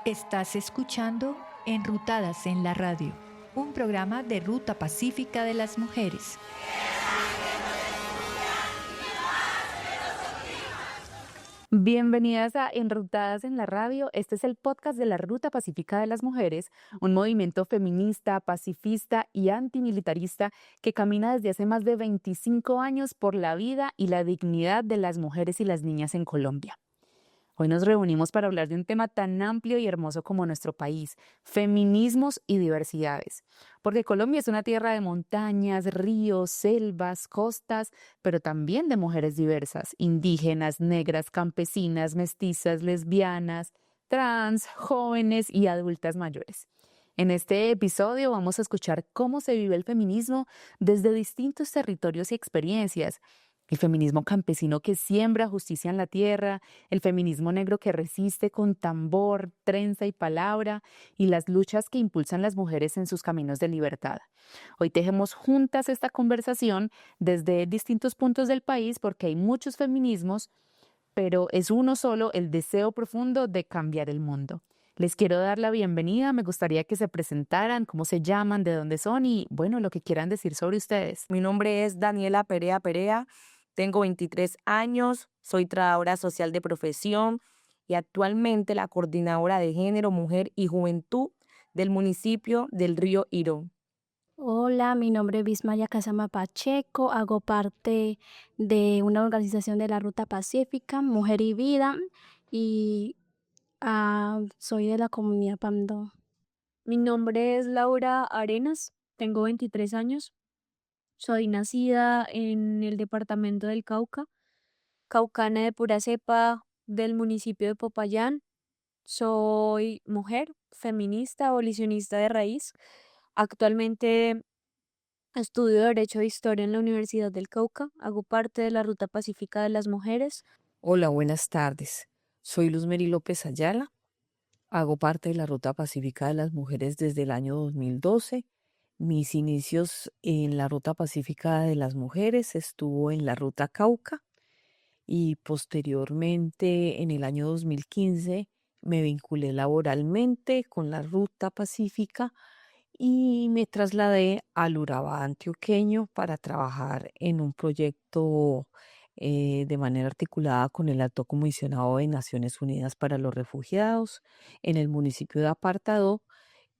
Estás escuchando Enrutadas en la Radio, un programa de Ruta Pacífica de las Mujeres. Bienvenidas a Enrutadas en la Radio. Este es el podcast de la Ruta Pacífica de las Mujeres, un movimiento feminista, pacifista y antimilitarista que camina desde hace más de 25 años por la vida y la dignidad de las mujeres y las niñas en Colombia. Hoy nos reunimos para hablar de un tema tan amplio y hermoso como nuestro país, feminismos y diversidades. Porque Colombia es una tierra de montañas, ríos, selvas, costas, pero también de mujeres diversas, indígenas, negras, campesinas, mestizas, lesbianas, trans, jóvenes y adultas mayores. En este episodio vamos a escuchar cómo se vive el feminismo desde distintos territorios y experiencias. El feminismo campesino que siembra justicia en la tierra, el feminismo negro que resiste con tambor, trenza y palabra, y las luchas que impulsan las mujeres en sus caminos de libertad. Hoy tejemos juntas esta conversación desde distintos puntos del país porque hay muchos feminismos, pero es uno solo el deseo profundo de cambiar el mundo. Les quiero dar la bienvenida, me gustaría que se presentaran, cómo se llaman, de dónde son y, bueno, lo que quieran decir sobre ustedes. Mi nombre es Daniela Perea Perea, tengo 23 años, soy trabajadora social de profesión y actualmente la coordinadora de género, mujer y juventud del municipio del Río Irón. Hola, mi nombre es Bismaya Casama Pacheco, hago parte de una organización de la Ruta Pacífica, Mujer y Vida, y soy de la comunidad Pando. Mi nombre es Laura Arenas, tengo 23 años, soy nacida en el departamento del Cauca, caucana de pura cepa del municipio de Popayán. Soy mujer, feminista, abolicionista de raíz. Actualmente estudio Derecho e Historia en la Universidad del Cauca, hago parte de la Ruta Pacífica de las Mujeres. Hola, buenas tardes. Soy Luz Mary López Ayala. Hago parte de la Ruta Pacífica de las Mujeres desde el año 2012. Mis inicios en la Ruta Pacífica de las Mujeres estuvo en la Ruta Cauca y posteriormente en el año 2015 me vinculé laboralmente con la Ruta Pacífica y me trasladé al Urabá antioqueño para trabajar en un proyecto de manera articulada con el Alto Comisionado de Naciones Unidas para los Refugiados en el municipio de Apartadó,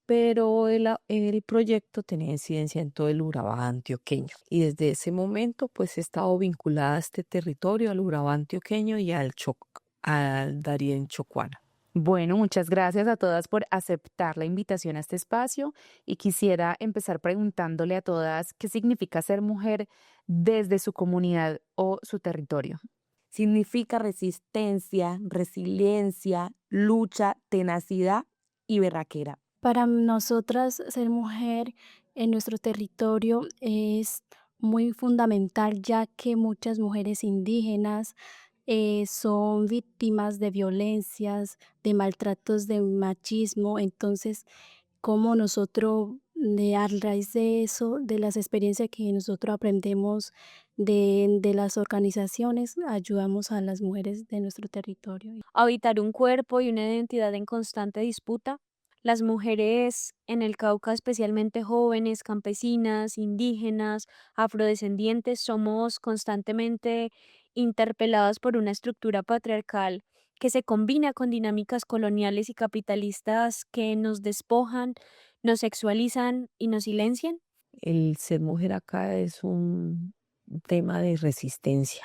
pero el proyecto tenía incidencia en todo el Urabá antioqueño. Y desde ese momento pues he estado vinculada a este territorio, al Urabá antioqueño y al Darién Chocuana. Bueno, muchas gracias a todas por aceptar la invitación a este espacio y quisiera empezar preguntándole a todas qué significa ser mujer desde su comunidad o su territorio. Significa resistencia, resiliencia, lucha, tenacidad y berraquera. Para nosotras, ser mujer en nuestro territorio es muy fundamental, ya que muchas mujeres indígenas son víctimas de violencias, de maltratos, de machismo. Entonces, como nosotros, a raíz de eso, de las experiencias que nosotros aprendemos de las organizaciones, ayudamos a las mujeres de nuestro territorio. Habitar un cuerpo y una identidad en constante disputa. Las mujeres en el Cauca, especialmente jóvenes, campesinas, indígenas, afrodescendientes, somos constantemente interpeladas por una estructura patriarcal que se combina con dinámicas coloniales y capitalistas que nos despojan, nos sexualizan y nos silencian. El ser mujer acá es un tema de resistencia.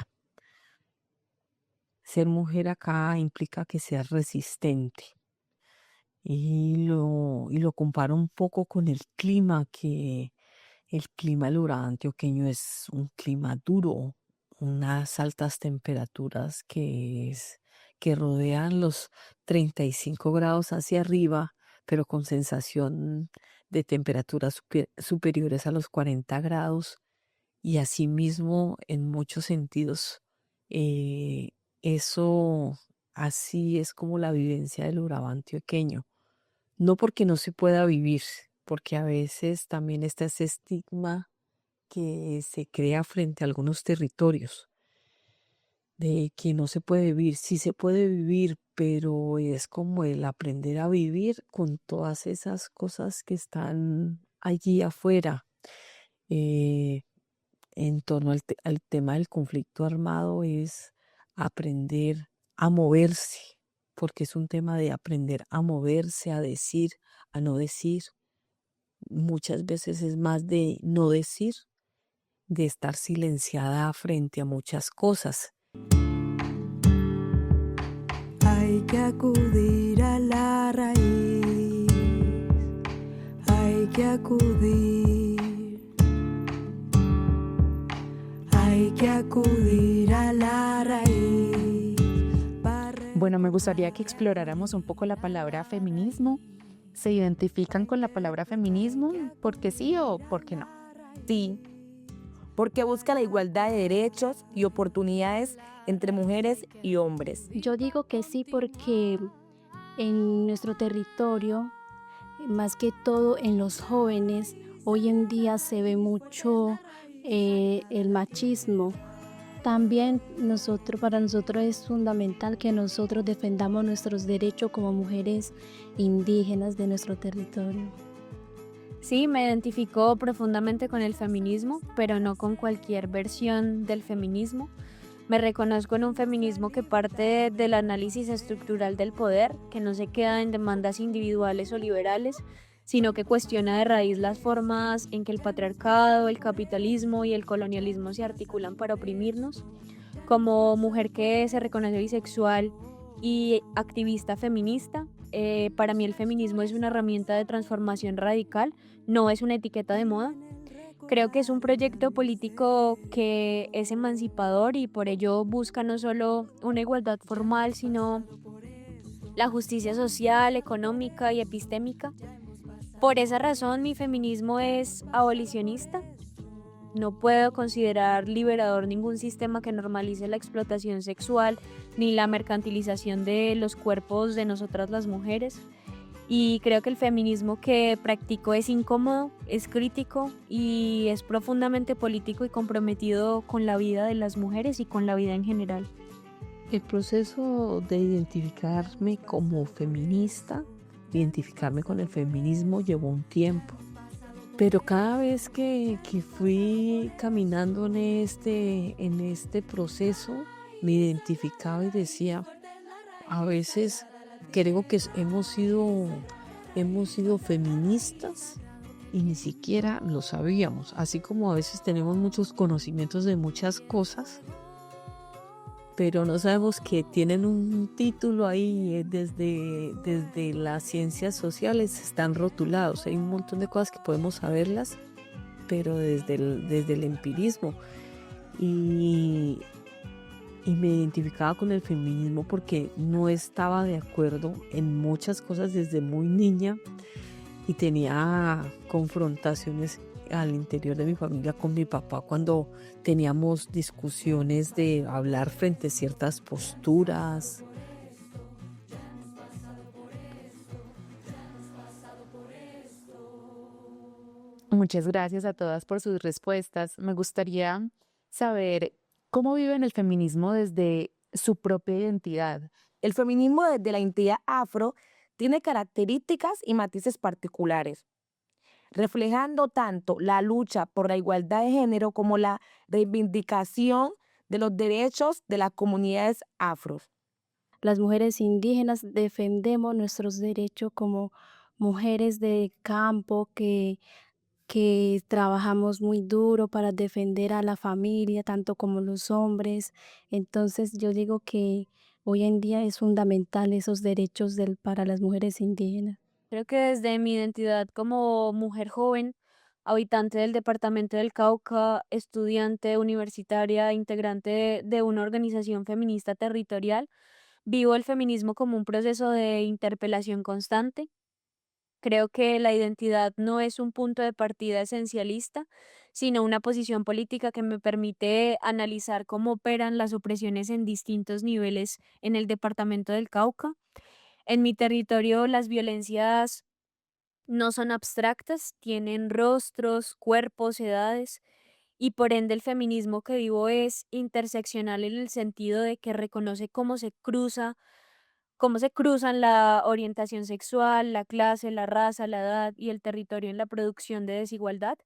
Ser mujer acá implica que seas resistente. Y lo comparo un poco con el clima, que el clima del Urabá antioqueño es un clima duro, unas altas temperaturas que rodean los 35 grados hacia arriba, pero con sensación de temperaturas superiores a los 40 grados. Y asimismo, en muchos sentidos, eh, eso así es como la vivencia del Urabá antioqueño. No porque no se pueda vivir, porque a veces también está ese estigma que se crea frente a algunos territorios de que no se puede vivir. Sí se puede vivir, pero es como el aprender a vivir con todas esas cosas que están allí afuera. Eh, en torno al tema del conflicto armado es aprender a moverse, porque es un tema de aprender a moverse, a decir, a no decir. Muchas veces es más de no decir, de estar silenciada frente a muchas cosas. Hay que acudir a la raíz, hay que acudir a la raíz. Bueno, me gustaría que exploráramos un poco la palabra feminismo. ¿Se identifican con la palabra feminismo? ¿Por qué sí o por qué no? Sí, porque busca la igualdad de derechos y oportunidades entre mujeres y hombres. Yo digo que sí porque en nuestro territorio, más que todo en los jóvenes, hoy en día se ve mucho el machismo. También para nosotros es fundamental que nosotros defendamos nuestros derechos como mujeres indígenas de nuestro territorio. Sí, me identifico profundamente con el feminismo, pero no con cualquier versión del feminismo. Me reconozco en un feminismo que parte del análisis estructural del poder, que no se queda en demandas individuales o liberales, sino que cuestiona de raíz las formas en que el patriarcado, el capitalismo y el colonialismo se articulan para oprimirnos. Como mujer que se reconoce bisexual y activista feminista, para mí el feminismo es una herramienta de transformación radical, no es una etiqueta de moda. Creo que es un proyecto político que es emancipador y por ello busca no solo una igualdad formal, sino la justicia social, económica y epistémica. Por esa razón, mi feminismo es abolicionista. No puedo considerar liberador ningún sistema que normalice la explotación sexual ni la mercantilización de los cuerpos de nosotras las mujeres. Y creo que el feminismo que practico es incómodo, es crítico y es profundamente político y comprometido con la vida de las mujeres y con la vida en general. El proceso de identificarme como feminista, identificarme con el feminismo llevó un tiempo. Pero cada vez que fui caminando en este proceso, me identificaba y decía, a veces creo que hemos sido feministas y ni siquiera lo sabíamos. Así como a veces tenemos muchos conocimientos de muchas cosas, pero no sabemos que tienen un título ahí desde las ciencias sociales, están rotulados. Hay un montón de cosas que podemos saberlas, pero desde el empirismo. Y me identificaba con el feminismo porque no estaba de acuerdo en muchas cosas desde muy niña y tenía confrontaciones al interior de mi familia con mi papá cuando teníamos discusiones de hablar frente a ciertas posturas. Muchas gracias a todas por sus respuestas. Me gustaría saber cómo viven el feminismo desde su propia identidad. El feminismo desde la identidad afro tiene características y matices particulares, reflejando tanto la lucha por la igualdad de género como la reivindicación de los derechos de las comunidades afros. Las mujeres indígenas defendemos nuestros derechos como mujeres de campo que trabajamos muy duro para defender a la familia, tanto como los hombres. Entonces yo digo que hoy en día es fundamental esos derechos para las mujeres indígenas. Creo que desde mi identidad como mujer joven, habitante del departamento del Cauca, estudiante universitaria, integrante de una organización feminista territorial, vivo el feminismo como un proceso de interpelación constante. Creo que la identidad no es un punto de partida esencialista, sino una posición política que me permite analizar cómo operan las opresiones en distintos niveles en el departamento del Cauca. En mi territorio, las violencias no son abstractas, tienen rostros, cuerpos, edades, y por ende el feminismo que vivo es interseccional en el sentido de que reconoce cómo se cruzan la orientación sexual, la clase, la raza, la edad y el territorio en la producción de desigualdad.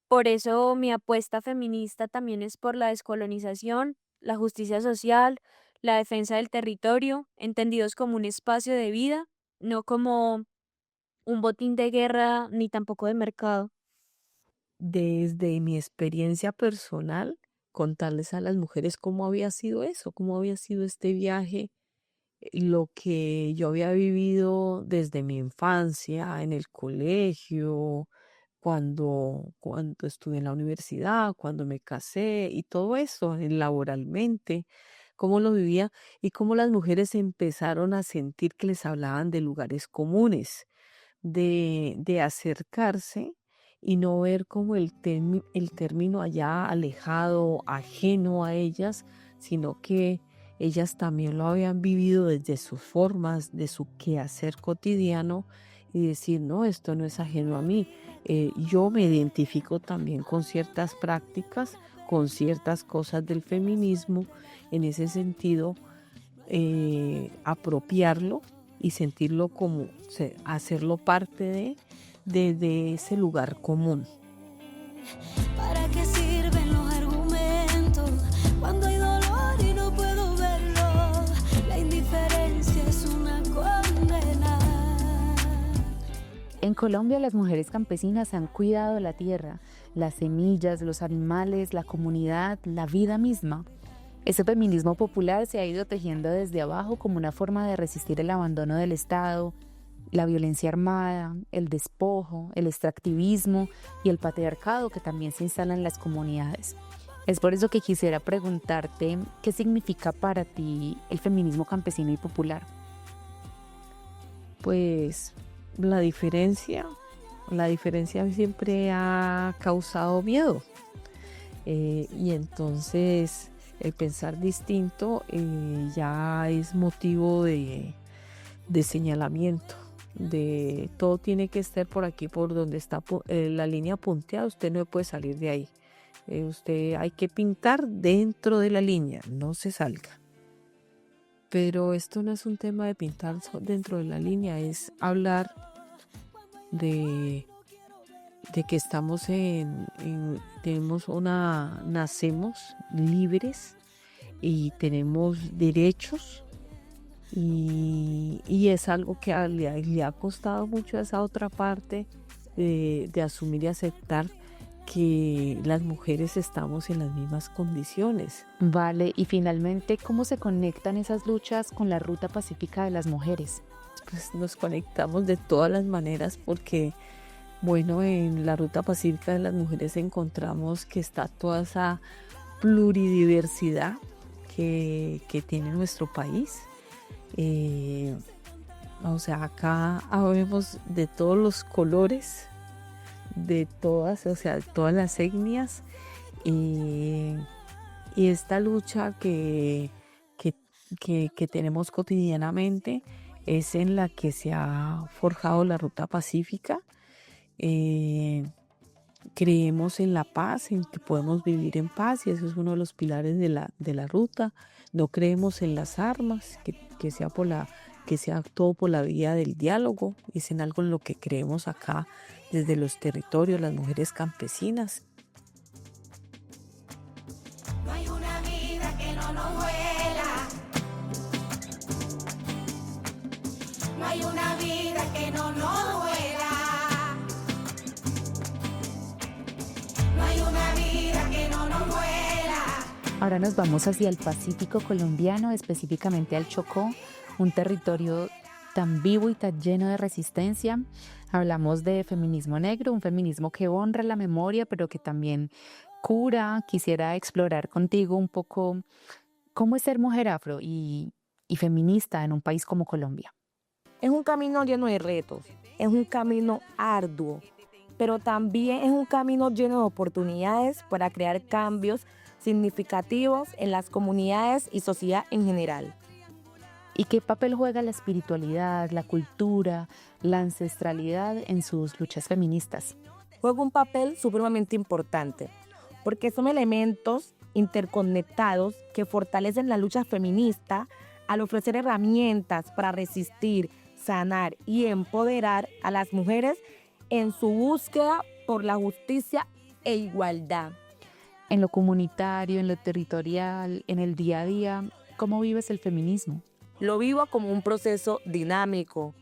Por eso mi apuesta feminista también es por la descolonización, la justicia social, la defensa del territorio, entendidos como un espacio de vida, no como un botín de guerra ni tampoco de mercado. Desde mi experiencia personal, contarles a las mujeres cómo había sido eso, cómo había sido este viaje, lo que yo había vivido desde mi infancia, en el colegio, cuando estuve en la universidad, cuando me casé y todo eso, laboralmente, cómo lo vivía y cómo las mujeres empezaron a sentir que les hablaban de lugares comunes, de acercarse y no ver como el término allá alejado, ajeno a ellas, sino que ellas también lo habían vivido desde sus formas, de su quehacer cotidiano y decir, no, esto no es ajeno a mí. Yo me identifico también con ciertas prácticas, con ciertas cosas del feminismo, en ese sentido, apropiarlo y sentirlo como, hacerlo parte de ese lugar común. ¿Para qué sirven los argumentos cuando hay dolor y no puedo verlo? La indiferencia es una condena. En Colombia las mujeres campesinas han cuidado la tierra, las semillas, los animales, la comunidad, la vida misma. Ese feminismo popular se ha ido tejiendo desde abajo como una forma de resistir el abandono del Estado, la violencia armada, el despojo, el extractivismo y el patriarcado que también se instala en las comunidades. Es por eso que quisiera preguntarte qué significa para ti el feminismo campesino y popular. Pues la diferencia siempre ha causado miedo. Y entonces el pensar distinto ya es motivo de señalamiento. De todo tiene que estar por aquí, por donde está la línea punteada, usted no puede salir de ahí. Usted hay que pintar dentro de la línea, no se salga. Pero esto no es un tema de pintar dentro de la línea, es hablar de que estamos nacemos libres y tenemos derechos. Y es algo que le ha costado mucho a esa otra parte de asumir y aceptar que las mujeres estamos en las mismas condiciones. Vale, y finalmente, ¿cómo se conectan esas luchas con la ruta pacífica de las mujeres? Pues nos conectamos de todas las maneras porque, bueno, en la ruta pacífica de las mujeres encontramos que está toda esa pluridiversidad que tiene nuestro país. O sea, acá vemos de todos los colores, de todas, o sea, todas las etnias, y esta lucha que tenemos cotidianamente es en la que se ha forjado la ruta pacífica. Creemos en la paz, en que podemos vivir en paz, y eso es uno de los pilares de la ruta. No creemos en las armas, que sea todo por la vía del diálogo. Es en algo en lo que creemos acá desde los territorios, las mujeres campesinas. No hay una vida que no nos duela. No hay una vida que no nos duela. No hay una vida que no nos duela. Ahora nos vamos hacia el Pacífico colombiano, específicamente al Chocó, un territorio tan vivo y tan lleno de resistencia. Hablamos de feminismo negro, un feminismo que honra la memoria, pero que también cura. Quisiera explorar contigo un poco cómo es ser mujer afro y feminista en un país como Colombia. Es un camino lleno de retos, es un camino arduo, pero también es un camino lleno de oportunidades para crear cambios significativos en las comunidades y sociedad en general. ¿Y qué papel juega la espiritualidad, la cultura, la ancestralidad en sus luchas feministas? Juega un papel supremamente importante. porque son elementos interconectados que fortalecen la lucha feminista al ofrecer herramientas para resistir, sanar y empoderar a las mujeres en su búsqueda por la justicia e igualdad. En lo comunitario, en lo territorial, en el día a día, ¿cómo vives el feminismo? Lo vivo como un proceso dinámico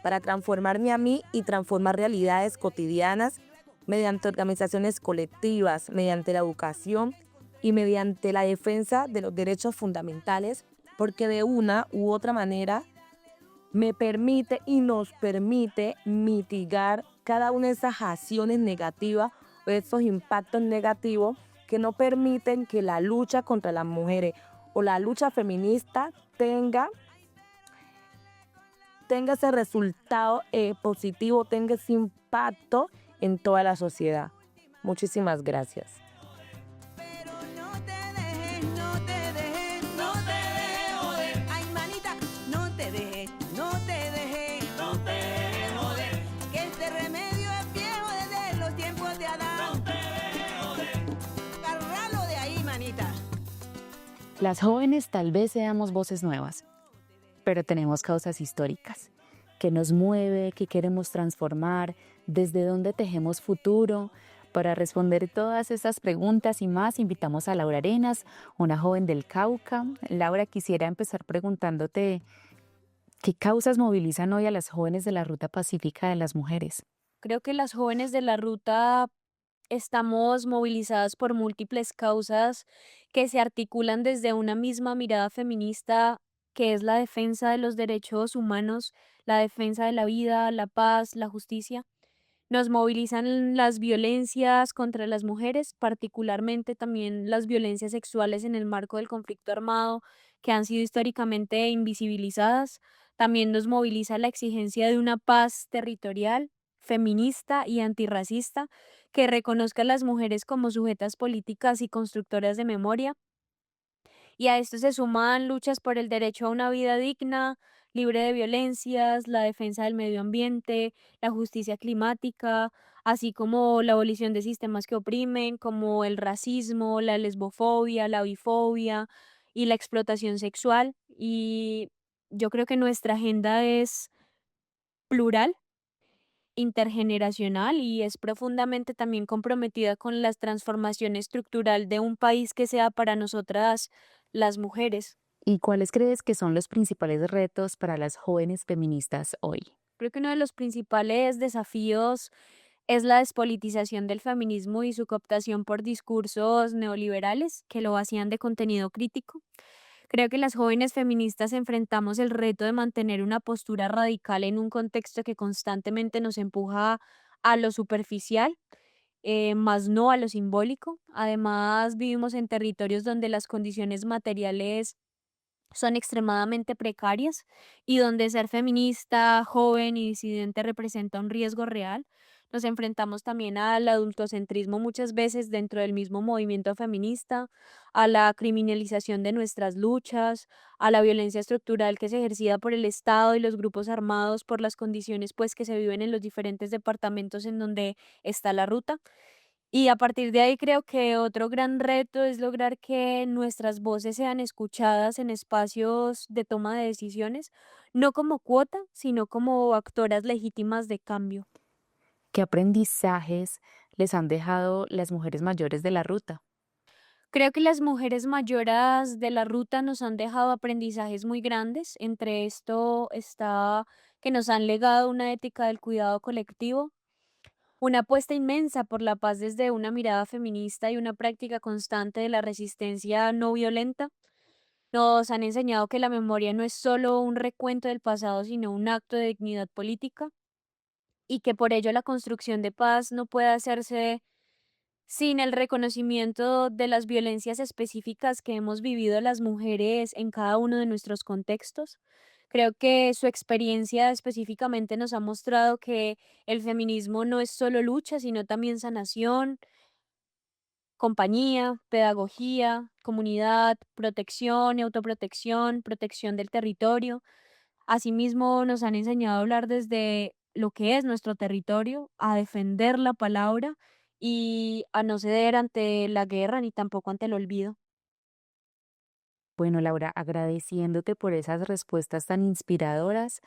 para transformarme a mí y transformar realidades cotidianas mediante organizaciones colectivas, mediante la educación y mediante la defensa de los derechos fundamentales, porque de una u otra manera me permite y nos permite mitigar cada una de esas acciones negativas o esos impactos negativos que no permiten que la lucha contra las mujeres o la lucha feminista tenga ese resultado positivo, tenga ese impacto en toda la sociedad. Muchísimas gracias. Pero no te dejes, no te dejes, no te dejes joder. Ay, manita, no te dejes, no te dejes, no te dejes joder. Que este remedio es viejo desde los tiempos de Adán. No te dejes joder. Agárralo de ahí, manita. Las jóvenes tal vez seamos voces nuevas, pero tenemos causas históricas. ¿Qué nos mueve? ¿Qué queremos transformar? ¿Desde dónde tejemos futuro? Para responder todas estas preguntas y más, invitamos a Laura Arenas, una joven del Cauca. Laura, quisiera empezar preguntándote, ¿qué causas movilizan hoy a las jóvenes de la Ruta Pacífica de las Mujeres? Creo que las jóvenes de la ruta estamos movilizadas por múltiples causas que se articulan desde una misma mirada feminista, que es la defensa de los derechos humanos, la defensa de la vida, la paz, la justicia. Nos movilizan las violencias contra las mujeres, particularmente también las violencias sexuales en el marco del conflicto armado, que han sido históricamente invisibilizadas. También nos moviliza la exigencia de una paz territorial, feminista y antirracista, que reconozca a las mujeres como sujetas políticas y constructoras de memoria. Y a esto se suman luchas por el derecho a una vida digna, libre de violencias, la defensa del medio ambiente, la justicia climática, así como la abolición de sistemas que oprimen, como el racismo, la lesbofobia, la bifobia y la explotación sexual. Y yo creo que nuestra agenda es plural, intergeneracional y es profundamente también comprometida con la transformación estructural de un país que sea para nosotras las mujeres. ¿Y cuáles crees que son los principales retos para las jóvenes feministas hoy? Creo que uno de los principales desafíos es la despolitización del feminismo y su cooptación por discursos neoliberales que lo vacían de contenido crítico. Creo que las jóvenes feministas enfrentamos el reto de mantener una postura radical en un contexto que constantemente nos empuja a lo superficial, más no a lo simbólico. Además, vivimos en territorios donde las condiciones materiales son extremadamente precarias y donde ser feminista, joven y disidente representa un riesgo real. Nos enfrentamos también al adultocentrismo muchas veces dentro del mismo movimiento feminista, a la criminalización de nuestras luchas, a la violencia estructural que es ejercida por el Estado y los grupos armados por las condiciones pues que se viven en los diferentes departamentos en donde está la ruta. Y a partir de ahí creo que otro gran reto es lograr que nuestras voces sean escuchadas en espacios de toma de decisiones, no como cuota, sino como actoras legítimas de cambio. ¿Qué aprendizajes les han dejado las mujeres mayores de la ruta? Creo que las mujeres mayoras de la ruta nos han dejado aprendizajes muy grandes. Entre esto está que nos han legado una ética del cuidado colectivo, una apuesta inmensa por la paz desde una mirada feminista y una práctica constante de la resistencia no violenta. Nos han enseñado que la memoria no es solo un recuento del pasado, sino un acto de dignidad política y que por ello la construcción de paz no puede hacerse sin el reconocimiento de las violencias específicas que hemos vivido las mujeres en cada uno de nuestros contextos. Creo que su experiencia específicamente nos ha mostrado que el feminismo no es solo lucha, sino también sanación, compañía, pedagogía, comunidad, protección y autoprotección, protección del territorio. Asimismo, nos han enseñado a hablar desde lo que es nuestro territorio, a defender la palabra y a no ceder ante la guerra ni tampoco ante el olvido. Bueno, Laura, agradeciéndote por esas respuestas tan inspiradoras,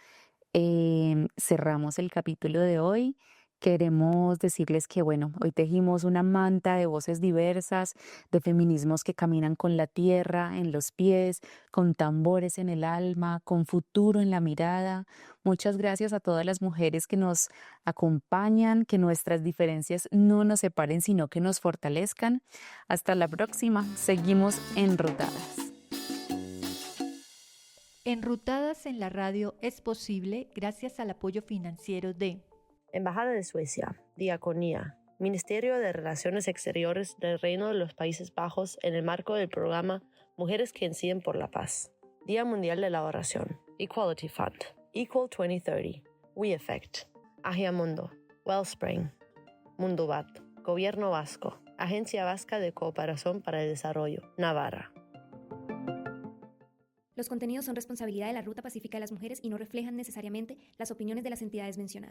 cerramos el capítulo de hoy. Queremos decirles que, bueno, hoy tejimos una manta de voces diversas, de feminismos que caminan con la tierra en los pies, con tambores en el alma, con futuro en la mirada. Muchas gracias a todas las mujeres que nos acompañan, que nuestras diferencias no nos separen, sino que nos fortalezcan. Hasta la próxima. Seguimos enrutadas. Enrutadas en la radio es posible gracias al apoyo financiero de Embajada de Suecia, Diaconía, Ministerio de Relaciones Exteriores del Reino de los Países Bajos en el marco del programa Mujeres que Inciden por la Paz, Día Mundial de la Oración, Equality Fund, Equal 2030, We Effect, Agiamundo, Wellspring, Mundubat, Gobierno Vasco, Agencia Vasca de Cooperación para el Desarrollo, Navarra. Los contenidos son responsabilidad de la Ruta Pacífica de las Mujeres y no reflejan necesariamente las opiniones de las entidades mencionadas.